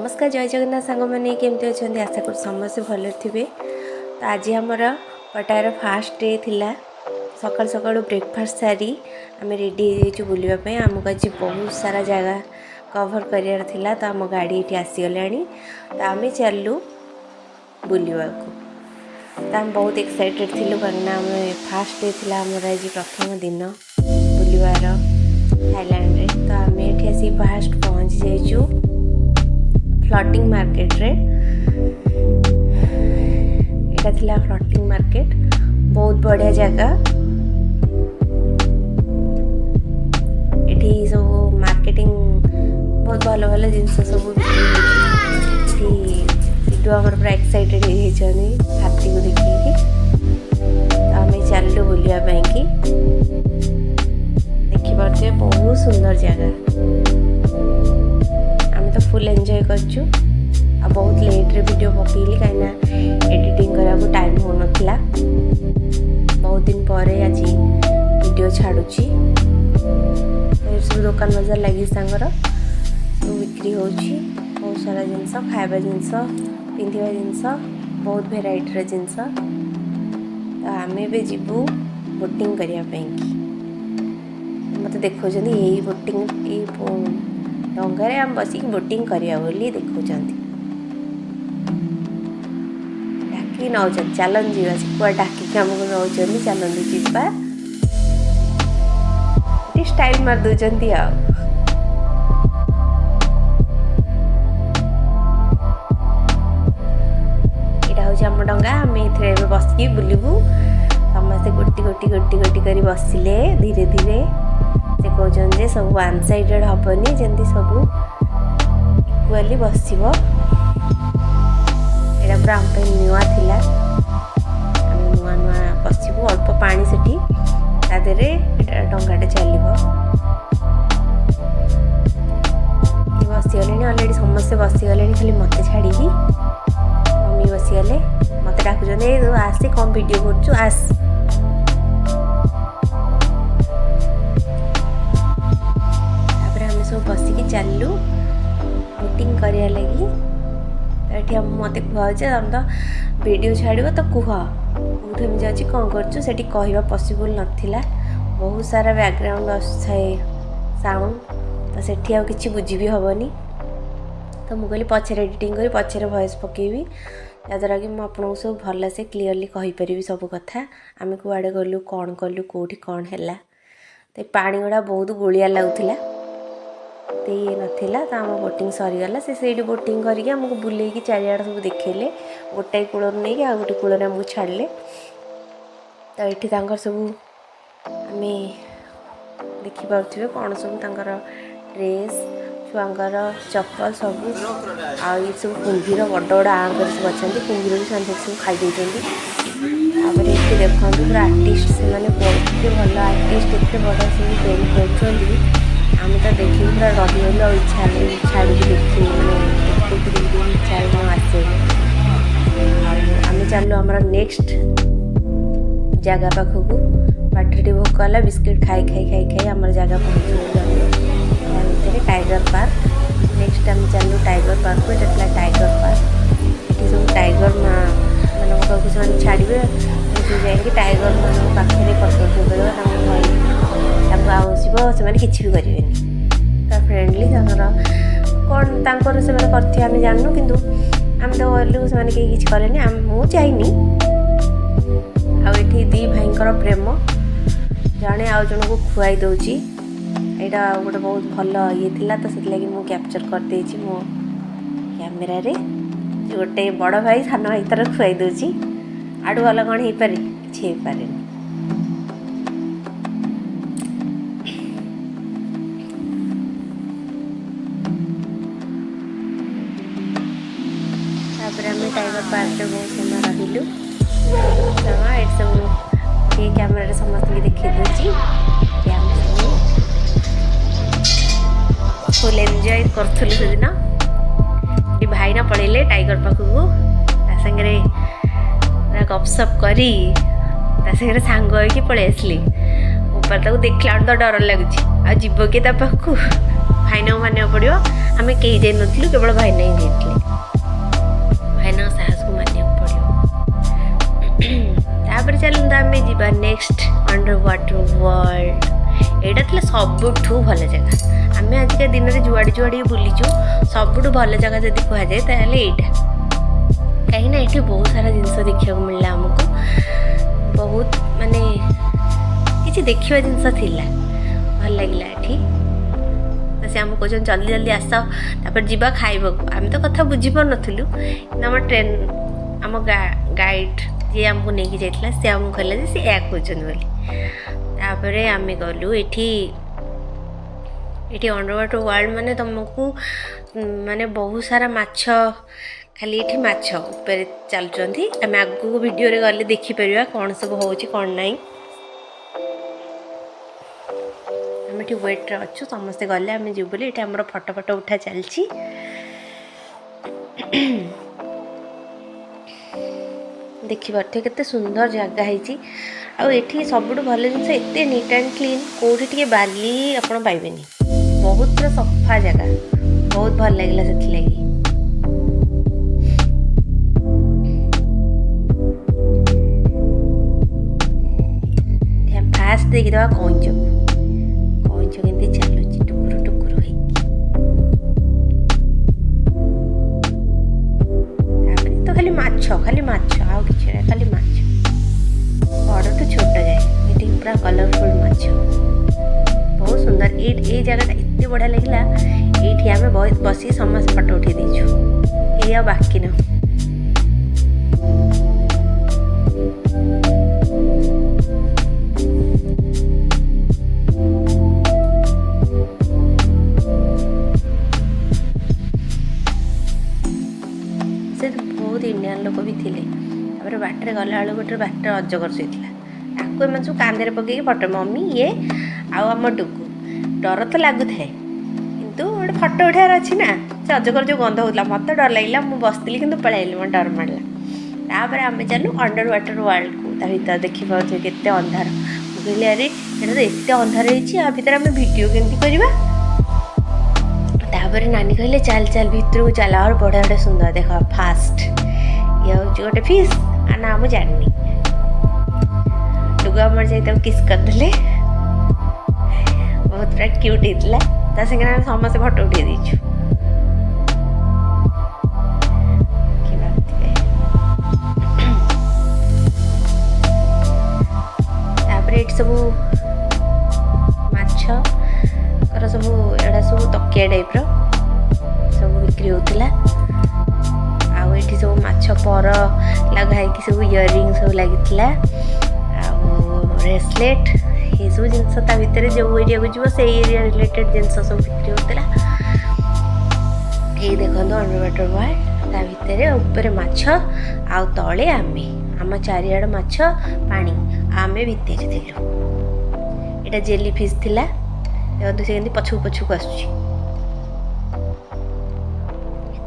नमस्कार जय जगन्नाथ सांग मैंने केमती अच्छा आशा कर समस्त भल थे। तो आज आमर पटार फास्ट डे थिला सकाल सकाल ब्रेकफास्ट सारी आम रेडी हो बुलापी आमको आज बहुत सारा जगह कवर करार थिला। तो आम गाड़ी ये आसीगला तो आम चलू बुलवा तो आम बहुत एक्साइटेड थिलु कहीं आम फास्ट डे थिला आमर आज प्रथम दिन बुलवार थाईलैंड रे। तो आम ये आसी फास्ट पहुँची जाइचु फ्लोटिंग मार्केट रे। एटा थिला फ्लोटिंग मार्केट बहुत बढ़िया जगह। एठी सब मार्केटिंग बहुत भल भल जिनस सब सीटू आमर पूरा एक्साइटेड होती हाथी को देखिए। तो आम चलू बुलापी कि देखिए बहुत सुंदर जगह तो फुल एंजॉय करचु। आ बहुत लेट रे वीडियो पकेली कहीं एडिटिंग करा को टाइम हो नथिला। बहुत दिन पर आज वीडियो छाड़ुची। सब दुकान बाजार लगी सांगर तो बिक्री होची बहुत सारा जिनस खाइबा जिनस पिंधिबा जिनस बहुत भेराइटी जिनस। तो आम ए जीवु बोटिंग करने मत देखो यही बोटिंग डंगारे आम बसिक बोटिंग करिया बोली देखुं डाकी नौ चलन जीवा कुआ डाकिक आमको नौ चलती जीवा स्टाइल मार दौरान यहाँ हूँ आम डंगा आम ये बसिक बुलू समस्ते गोटी गोटी गोटी गोटी कर बसिले धीरे धीरे से कहते सब वन साइडेड हेनी जमी सब इक्वाली बस यहाँ पूरा आम नुआ थिला नुआ नुआ बसबू अल्प पानी से डंगाटे चलो बसीगले अलरेडी समस्ते बसीगले खाली मत छाड़ी मम्मी बसीगले मत डाकुन आसे कम वीडियो कर आस। सब बसिकी चलू बोटिंग करिया लगी। तो ये मत कहुचे तुम तो वीडियो छाड़ तो कह कौन जाऊँगी कौन कर कहवा पसिबल नाला बहुत सारा बैकग्राउंड आए साउंड तो सेठी आ कि बुझी भी हेनी। तो मुझे पचर एडिटिंग कर पचर वॉइस पकेबी जहाँद्वारा कि मुझे सब भल से क्लीयरली कहीपरि सब कथा आम कुआड़े गलु कौन कलु कौटी कौन है। तो पानी गुड़ा बहुत गोलिया लगुला ये नाला तो आम बोटिंग सरीगला से बोटिंग करके आमको बुलेकी चारिआड सब देखले गोटाए कूल नहीं आ गोटे कूल आमको छाड़े। तो ये सब आम देखिपे कौन सब ड्रेस छुआंर चप्पल सब आ सब कुंभीर बड़ बड़ आंकर सब अच्छा कुंभीर भी सब खाई देते। ये देखो पूरा आर्टिस्ट से भल आर्टिस्ट एत बड़ा सब पेंट कर आम तो देखिए पूरा रहीगलु इच्छा छाड़ी देखी मैंने इच्छा आसे। आम चलू आम नेक्स्ट जगह पाखक बाटर भोक है बिस्किट खाई खाई खाई खाई आम जगह पहुँच टाइगर पार्क। नेक्स्ट आम चलू टाइगर पार्क को ये टाइगर पार्क ये सब टाइगर मान पाखु छाड़े जाकि टाइगर मान पाखे फटो उठेदेव आसब से किसी भी करेंगे फ्रेंडली कौन से करते आम जानू कि आम तो गलु से किसी कले मुझे जाइनी आठी दी भाईंकर प्रेम जड़े आउ जन को खुआई दौची यहाँ गोटे बहुत भल ये थिला। तो से लगी मुझे कैप्चर करदे मो कैमेरा रे गोटे बड़ भाई सान भाई तरह खुआई दौची आड़ू भल कौन हो पारे कि हो पारे। टाइगर पार्क में बहुत समय रहिलु ये सब ये कैमेरा समस्त देखी दूची फुल एंजॉय करूँ से दिन ये भाई ना पड़े टाइगर पाखक सागरे गपसप करी सागरे सांग होगी पलि आसली ऊपर देखला तो डर लगुच आ जीव कि पाखु ଭାଇନାଙ୍କୁ ମାନିବାକୁ ପଡ଼ିବ। ଆମେ କେହି ଯାଇନଥିଲୁ, କେବଳ ଭାଇନା ହିଁ ଯାଇଥିଲେ। ଭାଇନାଙ୍କ ସାହସକୁ ମାନିବାକୁ ପଡ଼ିବ। ତାପରେ ଚାଲନ୍ତୁ ଆମେ ଯିବା ନେକ୍ସଟ ଅଣ୍ଡର ୱାଟର ୱାର୍ଲଡ। ଏଇଟା ଥିଲା ସବୁଠୁ ଭଲ ଜାଗା। ଆମେ ଆଜିକା ଦିନରେ ଯୁଆଡ଼େ ବୁଲିଛୁ, ସବୁଠୁ ଭଲ ଜାଗା ଯଦି କୁହାଯାଏ ତାହେଲେ ଏଇଟା। କାହିଁକିନା ଏଠି ବହୁତ ସାରା ଜିନିଷ ଦେଖିବାକୁ ମିଳିଲା ଆମକୁ। ବହୁତ ମାନେ କିଛି ଦେଖିବା ଜିନିଷ ଥିଲା, ଭଲ ଲାଗିଲା ଏଠି। ତ ସେ ଆମକୁ କହୁଛନ୍ତି ଜଲ୍ଦି ଜଲ୍ଦି ଆସ, ତାପରେ ଯିବା ଖାଇବାକୁ। ଆମେ ତ କଥା ବୁଝିପାରୁନଥିଲୁ, କିନ୍ତୁ ଆମ ଗାଇଡ଼ ଯିଏ ଆମକୁ ନେଇକି ଯାଇଥିଲା ସେ ଆମକୁ କହିଲା ଯେ ସେ ଏହା କହୁଛନ୍ତି ବୋଲି। ତାପରେ ଆମେ ଗଲୁ ଏଠି ଅଣ୍ଡର ୱାଟର ୱାର୍ଲଡ ମାନେ ତୁମକୁ ମାନେ ବହୁତ ସାରା ମାଛ, ଖାଲି ଏଠି ମାଛ ଉପରେ ଚାଲୁଛନ୍ତି। ଆମେ ଆଗକୁ ଭିଡ଼ିଓରେ ଗଲେ ଦେଖିପାରିବା କ'ଣ ସବୁ ହେଉଛି କ'ଣ ନାହିଁ। ଆମେ ଏଠି ୱେଟ୍ରେ ଅଛୁ, ସମସ୍ତେ ଗଲେ ଆମେ ଯିବୁ ବୋଲି। ଏଠି ଆମର ଫଟୋ ଉଠା ଚାଲିଛି। ଦେଖିପାରୁଥିବେ କେତେ ସୁନ୍ଦର ଜାଗା ହେଇଛି। ଆଉ ଏଠି ସବୁଠୁ ଭଲ ଜିନିଷ, ଏତେ ନିଟ୍ ଆଣ୍ଡ କ୍ଲିନ୍, କେଉଁଠି ଟିକେ ବାଲି ଆପଣ ପାଇବେନି। ବହୁତ ପୁରା ସଫା ଜାଗା, ବହୁତ ଭଲ ଲାଗିଲା ସେଥିଲାଗି। ଫାଷ୍ଟ ଦେଖିଦେବା କଇଁଚ କେମିତି ଚାଲୁଛି ଟୁକୁରୁ ହେଇକି। ତାପରେ ତ ଖାଲି ମାଛ ଆଉ କିଛି ନାହିଁ, ଖାଲି ମାଛ, ବଡ଼ଠୁ ଛୋଟ ଯାଏ। ଏଠି ପୁରା କଲରଫୁଲ୍ ମାଛ, ବହୁତ ସୁନ୍ଦର। ଏଇ ଜାଗାଟା ଏତେ ବଢ଼ିଆ ଲାଗିଲା। ଏଇଠି ଆମେ ବସିକି ସମସ୍ତେ ଫଟୋ ଉଠେଇ ଦେଇଛୁ, କେହି ଆଉ ବାକି ନାହୁଁ। ବହୁତ ଇଣ୍ଡିଆନ୍ ଲୋକ ବି ଥିଲେ। ତାପରେ ବାଟରେ ଗଲାବେଳକୁ ବାଟରେ ଅଜଗର ଶୋଇଥିଲା। ତାକୁ ଏମାନେ ସବୁ କାନ୍ଧରେ ପକେଇକି ଫଟୋ, ମମି ଇଏ ଆଉ ଆମ ଡୁଗୁ। ଡର ତ ଲାଗୁଥାଏ, କିନ୍ତୁ ଗୋଟେ ଫଟୋ ଉଠାଇବାର ଅଛି ନା। ସେ ଅଜଗର ଯେଉଁ ଗନ୍ଧ ହେଉଥିଲା, ମୋତେ ଡର ଲାଗିଲା। ମୁଁ ବସିଥିଲି କିନ୍ତୁ ପଳାଇଲି, ମୋତେ ଡର ମାଡ଼ିଲା। ତାପରେ ଆମେ ଚାଲୁ ଅଣ୍ଡର ୱାଟର ୱାର୍ଲଡକୁ। ତା ଭିତରେ ଦେଖିପାରୁଥିବେ କେତେ ଅନ୍ଧାର। ମୁଁ କହିଲି ଆରେ ଏଇଟା ତ ଏତେ ଅନ୍ଧାର ହେଇଛି, ଆ ଭିତରେ ଆମେ ଭିଡ଼ିଓ କେମିତି କରିବା? ତାପରେ ନାନୀ କହିଲେ ଚାଲ ଭିତରକୁ ଚାଲ, ଆହୁରି ବଢ଼ିଆ ସୁନ୍ଦର। ଦେଖ ଫାଷ୍ଟ ଇଏ ହେଉଛି ଗୋଟେ ଫିସ୍, ନା ମୁଁ ଜାଣିନି। ଡୁଗୁ ଆମର ଯାଇ ତାକୁ କିସ୍ କରିଦେଲେ, ବହୁତ ପୁରା କ୍ୟୁଟ୍ ହେଇଥିଲା। ତା ସାଙ୍ଗରେ ଆମେ ସମସ୍ତେ ଫଟୋ ଉଠେଇ ଦେଇଛୁ। ତାପରେ ଏଠି ସବୁ ମାଛର ସବୁ ଏଗୁଡ଼ା ସବୁ ତକିଆ ଟାଇପ୍ର ସବୁ ବିକ୍ରି ହେଉଥିଲା। ଆଉ ଏଠି ସବୁ ମାଛ ପର ଲଗା ହେଇକି ସବୁ ଇୟରିଂ ସବୁ ଲାଗିଥିଲା, ଆଉ ବ୍ରେସଲେଟ୍, ଏସବୁ ଜିନିଷ ତା ଭିତରେ ଯେଉଁ ଏରିଆକୁ ଯିବ ସେଇ ଏରିଆ ରିଲେଟେଡ୍ ଜିନିଷ ସବୁ ବିକ୍ରି ହେଉଥିଲା। ଏଇ ଦେଖନ୍ତୁ ଅଣ୍ଡର ୱାଟର ୱାର୍ଲଡ, ତା ଭିତରେ ଉପରେ ମାଛ ଆଉ ତଳେ ଆମ ଚାରିଆଡ଼ ମାଛ ପାଣି, ଆମେ ଭିତରେ ଥିଲୁ। ଏଇଟା ଜେଲି ଫିସ୍ ଥିଲା। ଦେଖନ୍ତୁ ସେ କେମିତି ପଛକୁ ଆସୁଛି।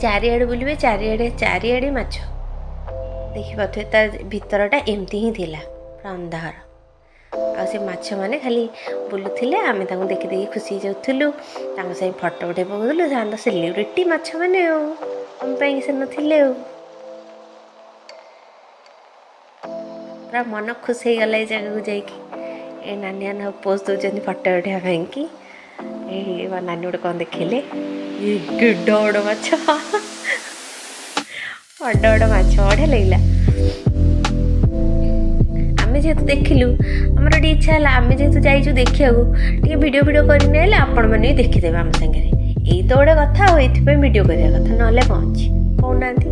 ଚାରିଆଡ଼େ ବୁଲିବେ, ଚାରିଆଡ଼େ ମାଛ ଦେଖିପାରୁଥିବେ। ତା ଭିତରଟା ଏମିତି ହିଁ ଥିଲା, ପୁରା ଅନ୍ଧାର। ଆଉ ସେ ମାଛମାନେ ଖାଲି ବୁଲୁଥିଲେ, ଆମେ ତାଙ୍କୁ ଦେଖି ଖୁସି ହେଇଯାଉଥିଲୁ। ତାଙ୍କ ସାଙ୍ଗେ ଫଟୋ ଉଠେଇ ପକାଉଥିଲୁ। ସେମାନେ ତ ସେଲିବ୍ରିଟି ମାଛମାନେ, ଆଉ ଆମ ପାଇଁ ସେ ନଥିଲେ। ଆଉ ପୁରା ମନ ଖୁସି ହେଇଗଲା ଏଇ ଜାଗାକୁ ଯାଇକି। ଏ ନାନୀ ପୋଜ୍ ଦେଉଛନ୍ତି ଫଟୋ ଉଠେଇବା ପାଇଁକି। ଏଇ ନାନୀ ଗୋଟେ କ'ଣ ଦେଖେଇଲେ, ବଡ଼ ବଡ଼ ମାଛ, ବଡ଼ ମାଛ, ବଢ଼ିଆ ଲାଗିଲା। ଆମେ ଯେହେତୁ ଦେଖିଲୁ, ଆମର ଟିକେ ଇଚ୍ଛା ହେଲା, ଆମେ ଯେହେତୁ ଯାଇଛୁ ଦେଖିବାକୁ, ଟିକେ ଭିଡ଼ିଓ କରିନେଲେ ଆପଣମାନେ ବି ଦେଖିଦେବେ ଆମ ସାଙ୍ଗରେ। ଏଇ ତ ଗୋଟେ କଥା, ଆଉ ଏଇଥିପାଇଁ ଭିଡ଼ିଓ କରିବା କଥା, ନହେଲେ କ'ଣ ଅଛି କହୁନାହାନ୍ତି।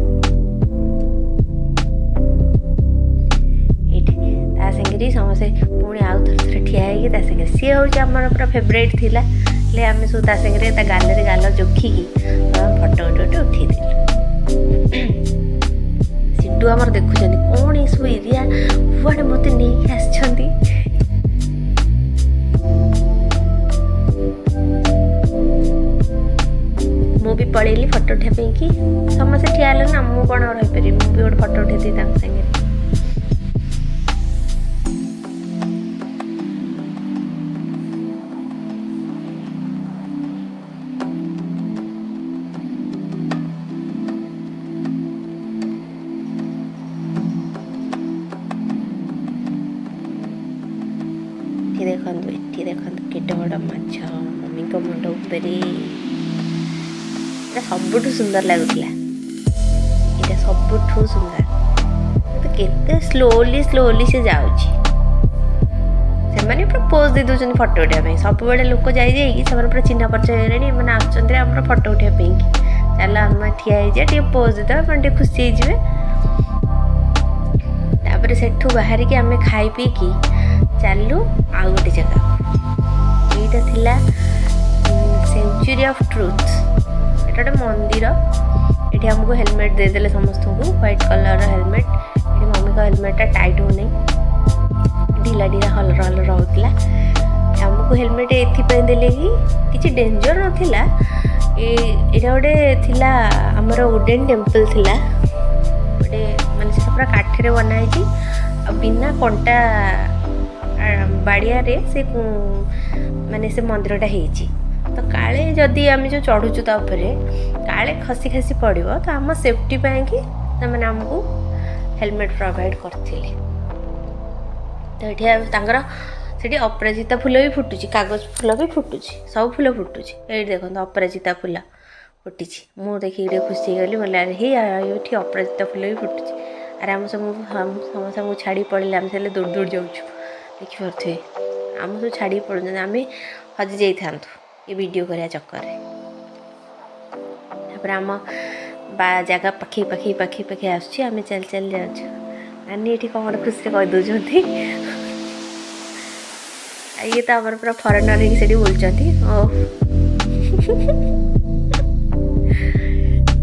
ଏଇଠି ତା ସାଙ୍ଗରେ ସମସ୍ତେ ପୁଣି ଆଉ ଥରେ ଠିଆ ହେଇକି ତା ସାଙ୍ଗରେ, ସିଏ ହେଉଛି ଆମର ପୁରା ଫେଭରାଇଟ୍ ଥିଲା। ହେଲେ ଆମେ ସବୁ ତା ସାଙ୍ଗରେ ତା ଗାଲରେ ଗାଲ ଜୋଖିକି ଫଟୋ ଉଠେଇଦେଲୁ। ସିଟୁ ଆମର ଦେଖୁଛନ୍ତି କ'ଣ ଏସବୁ ଏରିଆ କୁଆଡ଼େ ମୋତେ ନେଇକି ଆସିଛନ୍ତି। ମୁଁ ବି ପଳେଇଲି ଫଟୋ ଉଠେଇବା ପାଇଁକି। ସମସ୍ତେ ଠିଆ ହେଲେ ନା, ମୁଁ କ'ଣ ରହିପାରିବି, ମୁଁ ବି ଗୋଟେ ଫଟୋ ଉଠେଇଦେବି ତାଙ୍କ ସାଙ୍ଗରେ। ଦେଖନ୍ତୁ ଏଠି ଦେଖନ୍ତୁ କେତେ ବଡ଼ ମାଛ ମମିଙ୍କ ମୁଣ୍ଡ ଉପରେ। ଏଇଟା ସବୁଠୁ ସୁନ୍ଦର ଲାଗୁଥିଲା, ଏଇଟା ସବୁଠୁ ସୁନ୍ଦର। କିନ୍ତୁ କେତେ ସ୍ଲୋଲି ସେ ଯାଉଛି। ସେମାନେ ପୁରା ପୋଜ୍ ଦେଇ ଦେଉଛନ୍ତି ଫଟୋ ଉଠାଇବା ପାଇଁ। ସବୁବେଳେ ଲୋକ ଯାଇକି ସେମାନେ ପୁରା ଚିହ୍ନା ପରିଚୟ ହେଇଗଲେଣି, ଏମାନେ ଆସୁଛନ୍ତି ଆମର ଫଟୋ ଉଠାଇବା ପାଇଁକି। ଚାଲ ଆମେ ଠିଆ ହେଇଯିବା, ଟିକେ ପୋଜ୍ ଦେଇଦେବା, ଆପଣ ଟିକେ ଖୁସି ହେଇଯିବେ। ତାପରେ ସେଠୁ ବାହାରିକି ଆମେ ଖାଇ ପିଇକି ଚାଲୁ ଆଉ ଗୋଟେ ଜାଗାକୁ। ଏଇଟା ଥିଲା ସେଞ୍ଚୁରୀ ଅଫ୍ ଟ୍ରୁଥ୍। ଏଇଟା ଗୋଟେ ମନ୍ଦିର। ଏଠି ଆମକୁ ହେଲମେଟ୍ ଦେଇଦେଲେ ସମସ୍ତଙ୍କୁ, ହ୍ୱାଇଟ୍ କଲର୍ର ହେଲମେଟ୍। ଏଠି ମମିଙ୍କ ହେଲମେଟ୍ଟା ଟାଇଟ୍ ହେଉନି, ଢିଲା ହଲର ହେଉଥିଲା। ଆମକୁ ହେଲମେଟ୍ ଏଥିପାଇଁ ଦେଲେ କି କିଛି ଡେଞ୍ଜର ନଥିଲା। ଏଇଟା ଗୋଟେ ଥିଲା ଆମର ଉଡେନ୍ ଟେମ୍ପଲ୍ ଥିଲା ଗୋଟେ, ମାନେ ସେଟା ପୁରା କାଠରେ ବନା ହେଇଛି ଆଉ ବିନା କଣ୍ଟା ବାଡ଼ିଆରେ ସେ ମାନେ ସେ ମନ୍ଦିରଟା ହେଇଛି। ତ କାଳେ ଯଦି ଆମେ ଯେଉଁ ଚଢ଼ୁଛୁ ତା ଉପରେ କାଳେ ଖସି ପଡ଼ିବ, ତ ଆମ ସେଫ୍ଟି ପାଇଁକି ସେମାନେ ଆମକୁ ହେଲମେଟ୍ ପ୍ରୋଭାଇଡ଼୍ କରିଥିଲେ। ତ ଏଠି ତାଙ୍କର ସେଠି ଅପରାଜିତା ଫୁଲ ବି ଫୁଟୁଛି, କାଗଜ ଫୁଲ ବି ଫୁଟୁଛି, ସବୁ ଫୁଲ ଫୁଟୁଛି। ଏଇଠି ଦେଖନ୍ତୁ ଅପରାଜିତା ଫୁଲ ଫୁଟିଛି। ମୁଁ ଦେଖିକି ଟିକେ ଖୁସି ହେଇଗଲି, ବୋଲେ ଆରେ ହେଇ ଏଠି ଅପରାଜିତା ଫୁଲ ବି ଫୁଟୁଛି। ଆରେ ଆମ ସମସ୍ତଙ୍କୁ ଛାଡ଼ିକି ପଳେଇଲେ, ଆମେ ହେଲେ ଦୌଡ଼ି ଯାଉଛୁ। ଦେଖିପାରୁଥିବେ ଆମକୁ ସବୁ ଛାଡ଼ିକି ପଳଉଛନ୍ତି, ଆମେ ହଜି ଯାଇଥାନ୍ତୁ ଏ ଭିଡ଼ିଓ କରିବା ଚକ୍କରରେ। ତାପରେ ଆମ ଜାଗା ପାଖେଇ ଆସୁଛି, ଆମେ ଚାଲି ଯାଉଛୁ। ନାନୀ ଏଠି କ'ଣ ଗୋଟେ ଖୁସିରେ କହିଦେଉଛନ୍ତି। ଇଏ ତ ଆମର ପୁରା ଫରେନର୍ ହେଇକି ସେଠି ବୁଲୁଛନ୍ତି।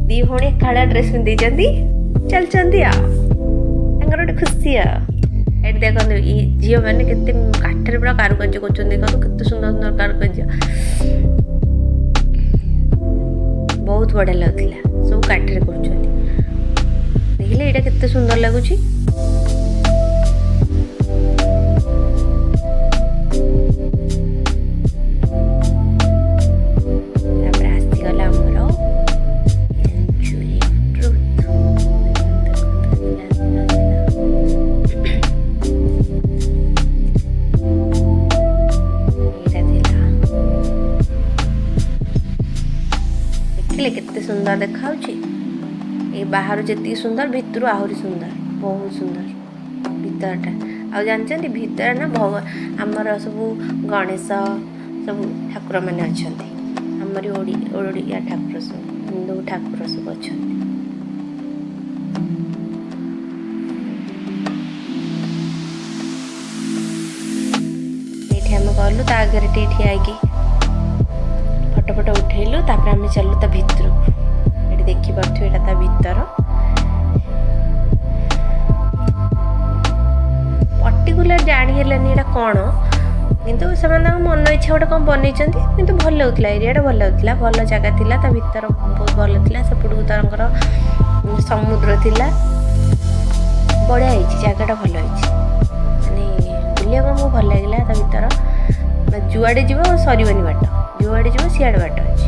ଦି ଭଉଣୀ ଏକାଳିଆ ଡ୍ରେସ୍ ପିନ୍ଧିଛନ୍ତି, ଚାଲିଛନ୍ତି ଆଉ, ତାଙ୍କର ଗୋଟେ ଖୁସି ଆଉ। ଏଠି ଦେଖନ୍ତୁ ଏଇ ଝିଅମାନେ କେତେ କାଠରେ ପୁରା କାରୁକାର୍ଯ୍ୟ କରୁଛନ୍ତି। ଦେଖନ୍ତୁ କେତେ ସୁନ୍ଦର କାରୁକାର୍ଯ୍ୟ, ବହୁତ ବଢ଼ିଆ ଲାଗୁଥିଲା। ସବୁ କାଠରେ କରୁଛନ୍ତି, ଦେଖିଲେ ଏଇଟା କେତେ ସୁନ୍ଦର ଲାଗୁଛି। ତାପରେ ଆସିଗଲା ଆମର କେତେ ସୁନ୍ଦର ଦେଖାଯାଉଛି। ଏଇ ବାହାରୁ ଯେତିକି ସୁନ୍ଦର, ଭିତରୁ ଆହୁରି ସୁନ୍ଦର, ବହୁତ ସୁନ୍ଦର ଭିତରଟା। ଆଉ ଜାଣିଛନ୍ତି ଭିତରେ ନା ଆମର ସବୁ ଗଣେଶ ସବୁ ଠାକୁରମାନେ ଅଛନ୍ତି। ଆମରି ଓଡ଼ିଆ ଠାକୁର ସବୁ, ହିନ୍ଦୁ ଠାକୁର ସବୁ ଅଛନ୍ତି। ଏଇଠି ଆମେ ଗଲୁ, ତା ଆଗରେ ଟିକେ ଠିଆ ହେଇକି ଫଟୋ ଉଠେଇଲୁ। ତାପରେ ଆମେ ଚାଲୁ ତା ଭିତରକୁ। ଏଠି ଦେଖିପାରୁଥିବେ ଏଇଟା ତା ଭିତର। ପର୍ଟିକୁଲାର ଜାଣି ହେଲାନି ଏଇଟା କ'ଣ, କିନ୍ତୁ ସେମାନେ ତାଙ୍କ ମନ ଇଚ୍ଛା ଗୋଟେ କ'ଣ ବନେଇଛନ୍ତି। କିନ୍ତୁ ଭଲ ଲାଗୁଥିଲା, ଏରିଆଟା ଭଲ ଲାଗୁଥିଲା, ଭଲ ଜାଗା ଥିଲା। ତା ଭିତର ବହୁତ ଭଲ ଥିଲା। ସେପଟକୁ ତାଙ୍କର ସମୁଦ୍ର ଥିଲା, ବଢ଼ିଆ ହେଇଛି, ଜାଗାଟା ଭଲ ହେଇଛି। ମାନେ ବୁଲିବାକୁ ଆମକୁ ଭଲ ଲାଗିଲା। ତା ଭିତର ଯୁଆଡ଼େ ଯିବ ସରିବନି ବାଟ, ଯୁଆଡ଼େ ଯିବ ସିଆଡ଼େ ବାଟ ଅଛି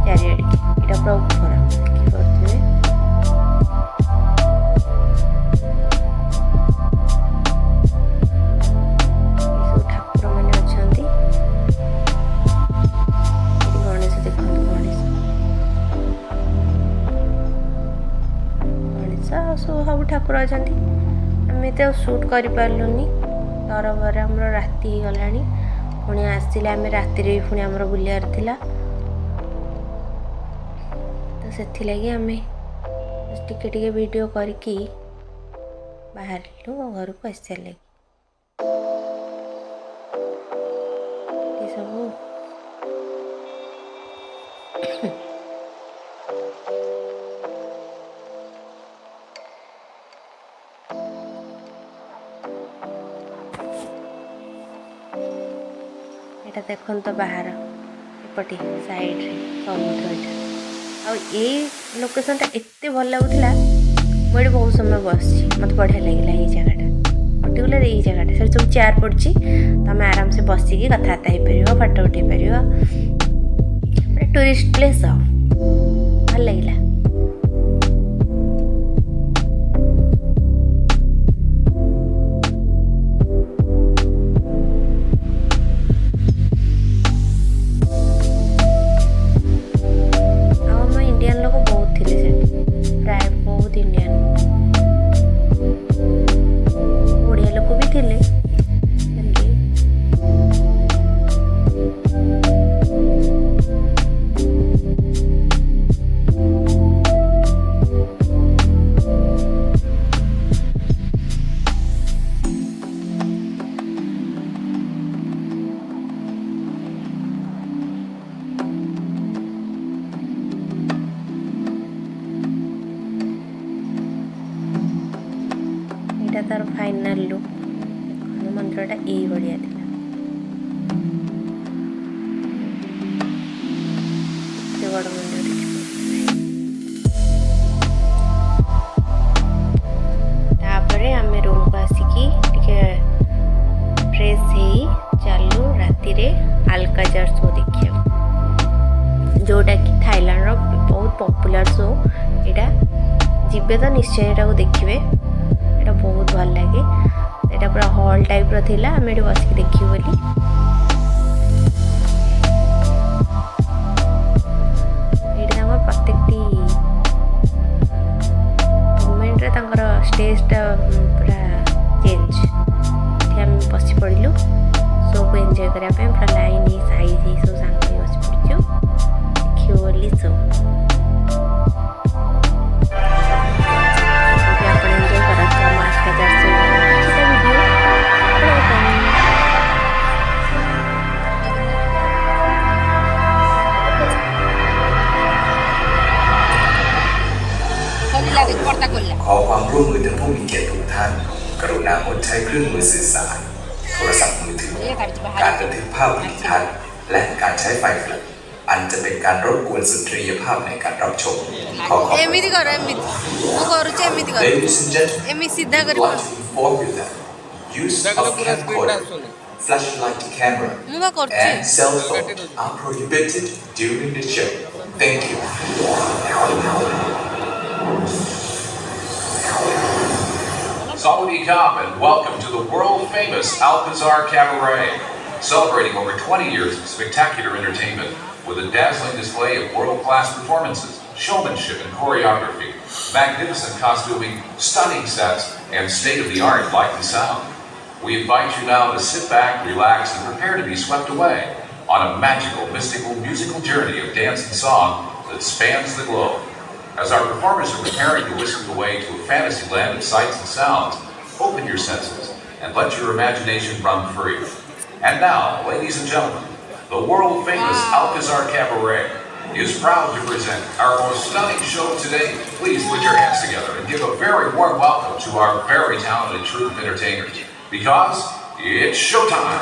ଚାରିଆଡ଼ିକି। ଏଇଟା ପୁରା ଉପର ଦେଖିପାରୁଥିବେ। ସବୁ ଠାକୁରମାନେ ଅଛନ୍ତି। ଏଠି ଗଣେଶ ଦେଖନ୍ତୁ, ଗଣେଶ ସବୁ ଠାକୁର ଅଛନ୍ତି। ଆମେ ତ ସୁଟ୍ କରିପାରିଲୁନି, ତରବରରେ ଆମର ରାତି ହେଇଗଲାଣି। ପୁଣି ଆସିଲେ ଆମେ ରାତିରେ ବି ପୁଣି ଆମର ବୁଲିବାର ଥିଲା। ତ ସେଥିଲାଗି ଆମେ ଟିକେ ଭିଡ଼ିଓ କରିକି ବାହାରିଲୁ ଘରକୁ ଆସିସାରିଲେ। ଏସବୁ ଏଇଟା ଦେଖନ୍ତୁ ତ ବାହାର ଏପଟେ ସାଇଡ଼୍ରେ ସମୁଦ୍ର ଏଇଟା। ଆଉ ଏଇ ଲୋକେସନ୍ଟା ଏତେ ଭଲ ଲାଗୁଥିଲା, ମୁଁ ଏଠି ବହୁତ ସମୟ ବସିଛି, ମୋତେ ବଢ଼ିଆ ଲାଗିଲା ଏଇ ଜାଗାଟା। ପର୍ଟିକୁଲାର ଏଇ ଜାଗାଟା, ସେଠି ସବୁ ଚେୟାର ପଡ଼ିଛି, ତୁମେ ଆରାମସେ ବସିକି କଥାବାର୍ତ୍ତା ହେଇପାରିବ, ଫଟୋ ଉଠାଇ ପାରିବ। ପୁରା ଟୁରିଷ୍ଟ ପ୍ଲେସ୍ ଆଉ, ଭଲ ଲାଗିଲା। तार फाइनाल लुक। मंदिरटा यही बढ़िया थिला एते बड़ मंदिर तापरे आमे रूम को आसिकी टिके फ्रेश हेई चालू राति रे अल्काजार शो देखिया जोटा कि थाईलैंड रो बहुत पॉपुलर शो। एटा जिबे तो निश्चय एटा को देखिबे एटा बहुत भल लागे। एटा पूरा हॉल टाइप रो थिला आमे एटा बस के देखियो बोली। एटा तांगर प्रत्येकटी मोमेंट रे तांगर स्टेज टा पूरा चेंज एठी हम बसी पड़िलु शो को एंजॉय करिया पे पूरा लाइन ही साइज ही सो सांग बसी पड़ियो देखियो बोली शो।ขอความร่วมมือท่านผู้มีเกียรติทุกท่านกรุณางดใช้เครื่องมือสื่อสารโทรศัพท์มือถือการบันทึกภาพวิดีโอและการใช้ไฟแฟลชอันจะเป็นการรบกวนสุนทรียภาพในการรับชมขอขอบคุณ Ladies and gentlemen, I'd like to inform you that use of camcorder, flashlight camera, and cell phone are prohibited during the show. Thank you. Sawadee Khop and welcome to the world-famous Alcazar Cabaret, celebrating over 20 years of spectacular entertainment with a dazzling display of world-class performances, showmanship and choreography, magnificent costuming, stunning sets, and state-of-the-art light and sound. We invite you now to sit back, relax, and prepare to be swept away on a magical, mystical, musical journey of dance and song that spans the globe. As our performers are preparing to whisk you away to a fantasy land of sights and sounds, open your senses and let your imagination run free. And now, ladies and gentlemen, the world-famous Alcazar Cabaret is proud to present our most stunning show today. Please put your hands together and give a very warm welcome to our very talented troupe of entertainers, because it's showtime.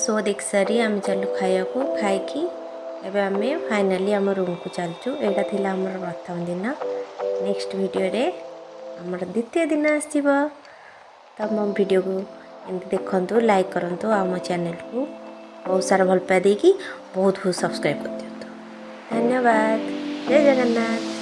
Show देख सारी आम चलु खाया को खाई एबे आमे finally आम रूम को चलचु एटा थिला हमर प्रथम दिन नेक्स्ट वीडियो रे हमर द्वितीय दिन आसीबो तम वीडियो को एमती देखंतु लाइक करंतु आम चैनल को बहुत सारा भल पाए देकी बहुत बहुत सब्सक्राइब कर दियंतु धन्यवाद जय जगन्नाथ।